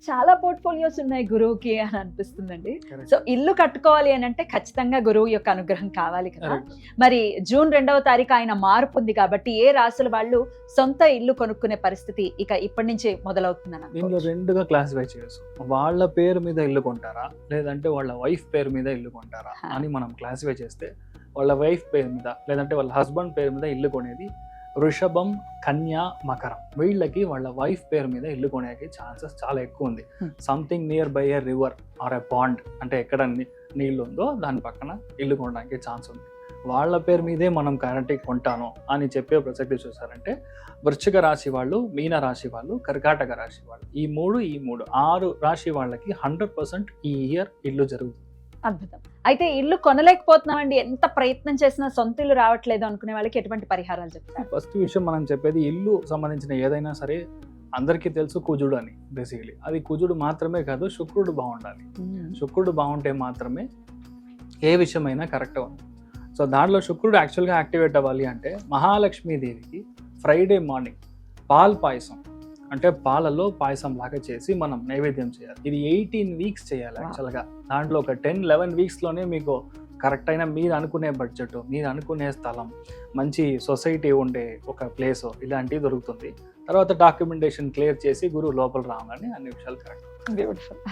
చాలా పోర్ట్ఫోలియోస్ ఉన్నాయి గురువుకి అని అనిపిస్తుందండి. Correct. సో ఇల్లు కట్టుకోవాలి అని అంటే ఖచ్చితంగా గురువు యొక్క అనుగ్రహం కావాలి కదా. Correct. మరి జూన్ 2వ తారీఖు ఆయన మార్పు ఉంది కాబట్టి ఏ రాసుల వాళ్ళు సొంత ఇల్లు కొనుక్కునే పరిస్థితి ఇక ఇప్పటి నుంచి మొదలవుతుందని దీనిలో అనుకోవచ్చు? రెండుగా క్లాసిఫై చేయొచ్చు. వాళ్ళ పేరు మీద ఇల్లు కొంటారా, లేదంటే వాళ్ళ వైఫ్ పేరు మీద ఇల్లు కొంటారా అని మనం క్లాసిఫై చేస్తే, వాళ్ళ వైఫ్ పేరు మీద లేదంటే వాళ్ళ హస్బెండ్ పేరు మీద ఇల్లు కొనేది వృషభం, కన్య, మకరం. వీళ్ళకి వాళ్ళ వైఫ్ పేరు మీద ఇల్లు కొనేకి ఛాన్సెస్ చాలా ఎక్కువ ఉంది. Something near by a river or a pond, అంటే ఎక్కడ నీళ్ళు ఉందో దాని పక్కన ఇల్లు కొనడానికి ఛాన్స్ ఉంది. వాళ్ళ పేరు మీదే మనం గ్యారంటీ కొంటాను అని చెప్పే ప్రసక్తి చూసారంటే వృశ్చిక రాశి వాళ్ళు, మీన రాశి వాళ్ళు, కర్కాటక రాశి వాళ్ళు, ఈ మూడు 6 రాశి వాళ్ళకి 100% ఈ ఇయర్ ఇల్లు జరుగుతుంది. అద్భుతం. అయితే ఇల్లు కొనలేకపోతున్నామండి, ఎంత ప్రయత్నం చేసినా సొంత ఇల్లు రావట్లేదు అనుకునే వాళ్ళకి ఎటువంటి పరిహారాలు చెప్తారు? ఫస్ట్ విషయం మనం చెప్పేది, ఇల్లు సంబంధించిన ఏదైనా సరే అందరికీ తెలుసు కుజుడు అని. బేసికలీ అది కుజుడు మాత్రమే కాదు, శుక్రుడు బాగుండాలి. శుక్రుడు బాగుంటే మాత్రమే ఏ విషయమైనా కరెక్ట్గా ఉంది. సో దాంట్లో శుక్రుడు యాక్చువల్గా యాక్టివేట్ అవ్వాలి అంటే మహాలక్ష్మీదేవికి ఫ్రైడే మార్నింగ్ పాల్ పాయసం, అంటే పాలలో పాయసం లాగా చేసి మనం నైవేద్యం చేయాలి. ఇది 18 వీక్స్ చేయాలి యాక్చువల్గా. దాంట్లో ఒక 10-11 వీక్స్లోనే మీకు కరెక్ట్ అయిన మీరు అనుకునే బడ్జెట్, మీరు అనుకునే స్థలం, మంచి సొసైటీ ఉండే ఒక ప్లేస్ ఇలాంటివి దొరుకుతుంది. తర్వాత డాక్యుమెంటేషన్ క్లియర్ చేసి గురువు లోపల రాగానే అన్ని విషయాలు కరెక్ట్. బ్యూటిఫుల్.